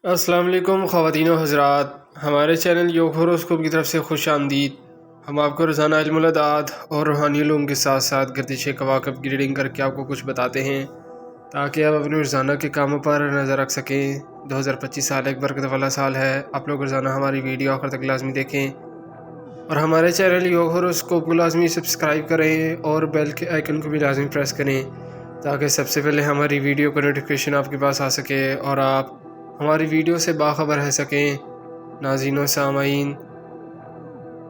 السلام علیکم خواتین و حضرات، ہمارے چینل یوگ ہوروسکوپ کی طرف سے خوش آمدید۔ ہم آپ کو روزانہ علم العداد اور روحانی علوم کے ساتھ ساتھ گردش کواکب کی ریڈنگ کر کے آپ کو کچھ بتاتے ہیں تاکہ آپ اپنے روزانہ کے کاموں پر نظر رکھ سکیں۔ 2025 سال ایک برکت والا سال ہے۔ آپ لوگ روزانہ ہماری ویڈیو آخر تک لازمی دیکھیں اور ہمارے چینل یوگ ہوروسکوپ کو لازمی سبسکرائب کریں اور بیل کے آئیکن کو بھی لازمی پریس کریں تاکہ سب سے پہلے ہماری ویڈیو کا نوٹیفیکیشن آپ کے پاس آ سکے اور آپ ہماری ویڈیو سے باخبر رہ سکیں۔ ناظرین و سامعین،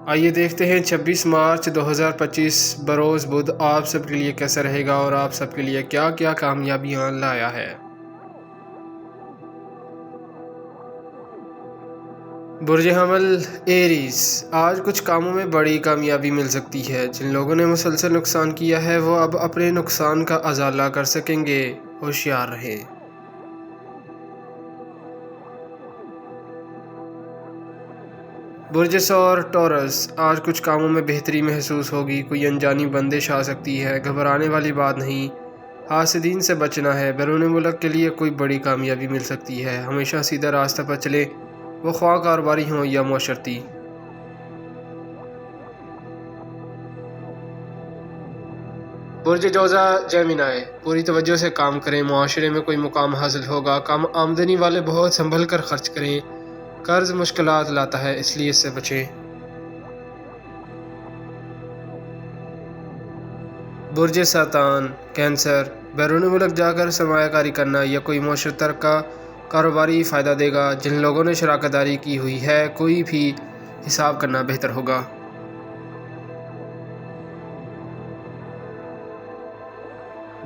آئیے دیکھتے ہیں 26 مارچ 2025 بروز بدھ آپ سب کے لیے کیسا رہے گا اور آپ سب کے لیے کیا کیا کامیابیاں لایا ہے۔ برج حمل ایریز، آج کچھ کاموں میں بڑی کامیابی مل سکتی ہے۔ جن لوگوں نے مسلسل نقصان کیا ہے وہ اب اپنے نقصان کا ازالہ کر سکیں گے، ہوشیار رہیں۔ برج ثور ٹورس، آج کچھ کاموں میں بہتری محسوس ہوگی۔ کوئی انجانی بندش آ سکتی ہے، گھبرانے والی بات نہیں۔ حاسدین سے بچنا ہے۔ بیرون ملک کے لیے کوئی بڑی کامیابی مل سکتی ہے۔ ہمیشہ سیدھا راستہ پر چلیں، وہ خواہ کاروباری ہوں یا معاشرتی۔ برج جوزا جیمنائی، پوری توجہ سے کام کریں، معاشرے میں کوئی مقام حاصل ہوگا۔ کم آمدنی والے بہت سنبھل کر خرچ کریں، قرض مشکلات لاتا ہے اس لیے اس سے بچیں۔ برج سرطان کینسر، بیرون ملک جا کر سرمایہ کاری کرنا یا کوئی معاشرت کا کاروباری فائدہ دے گا۔ جن لوگوں نے شراکت داری کی ہوئی ہے کوئی بھی حساب کرنا بہتر ہوگا۔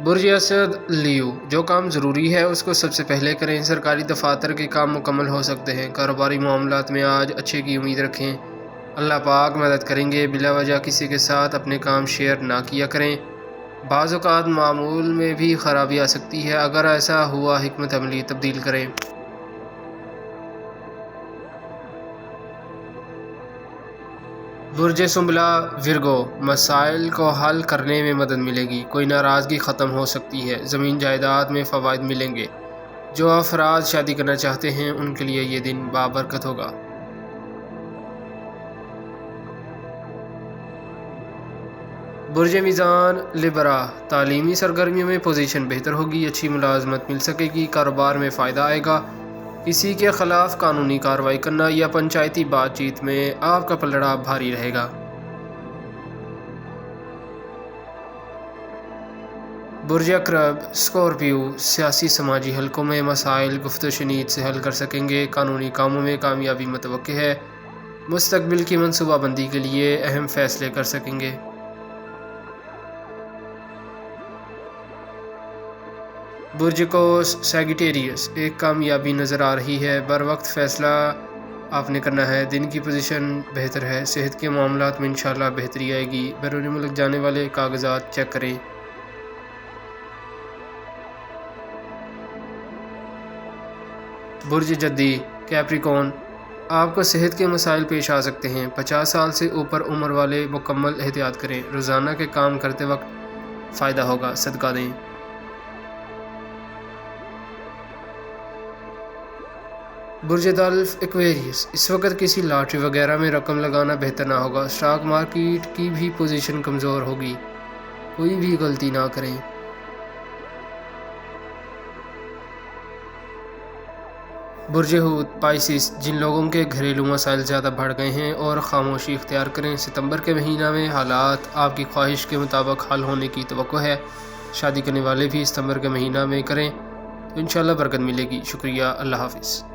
برج اسد لیو، جو کام ضروری ہے اس کو سب سے پہلے کریں۔ سرکاری دفاتر کے کام مکمل ہو سکتے ہیں۔ کاروباری معاملات میں آج اچھے کی امید رکھیں، اللہ پاک مدد کریں گے۔ بلا وجہ کسی کے ساتھ اپنے کام شیئر نہ کیا کریں۔ بعض اوقات معمول میں بھی خرابی آ سکتی ہے، اگر ایسا ہوا حکمت عملی تبدیل کریں۔ برج سنبلا ورگو، مسائل کو حل کرنے میں مدد ملے گی۔ کوئی ناراضگی ختم ہو سکتی ہے۔ زمین جائیداد میں فوائد ملیں گے۔ جو افراد شادی کرنا چاہتے ہیں ان کے لیے یہ دن بابرکت ہوگا۔ برج میزان لبرا، تعلیمی سرگرمیوں میں پوزیشن بہتر ہوگی، اچھی ملازمت مل سکے گی، کاروبار میں فائدہ آئے گا۔ کسی کے خلاف قانونی کارروائی کرنا یا پنچایتی بات چیت میں آپ کا پلڑا بھاری رہے گا۔ برج عقرب اسکورپیو، سیاسی سماجی حلقوں میں مسائل گفت و شنید سے حل کر سکیں گے۔ قانونی کاموں میں کامیابی متوقع ہے۔ مستقبل کی منصوبہ بندی کے لیے اہم فیصلے کر سکیں گے۔ برج قوس سیگیٹیریس، ایک کامیابی نظر آ رہی ہے۔ بر وقت فیصلہ آپ نے کرنا ہے۔ دن کی پوزیشن بہتر ہے۔ صحت کے معاملات میں انشاءاللہ بہتری آئے گی۔ بیرون ملک جانے والے کاغذات چیک کریں۔ برج جدی کیپریکون، آپ کو صحت کے مسائل پیش آ سکتے ہیں۔ 50 سال سے اوپر عمر والے مکمل احتیاط کریں۔ روزانہ کے کام کرتے وقت فائدہ ہوگا، صدقہ دیں۔ برج دلف ایکویریس، اس وقت کسی لاٹری وغیرہ میں رقم لگانا بہتر نہ ہوگا۔ اسٹاک مارکیٹ کی بھی پوزیشن کمزور ہوگی، کوئی بھی غلطی نہ کریں۔ برج حوت پائسس، جن لوگوں کے گھریلو مسائل زیادہ بڑھ گئے ہیں اور خاموشی اختیار کریں۔ ستمبر کے مہینہ میں حالات آپ کی خواہش کے مطابق حل ہونے کی توقع ہے۔ شادی کرنے والے بھی ستمبر کے مہینہ میں کریں تو انشاءاللہ برکت ملے گی۔ شکریہ، اللہ حافظ۔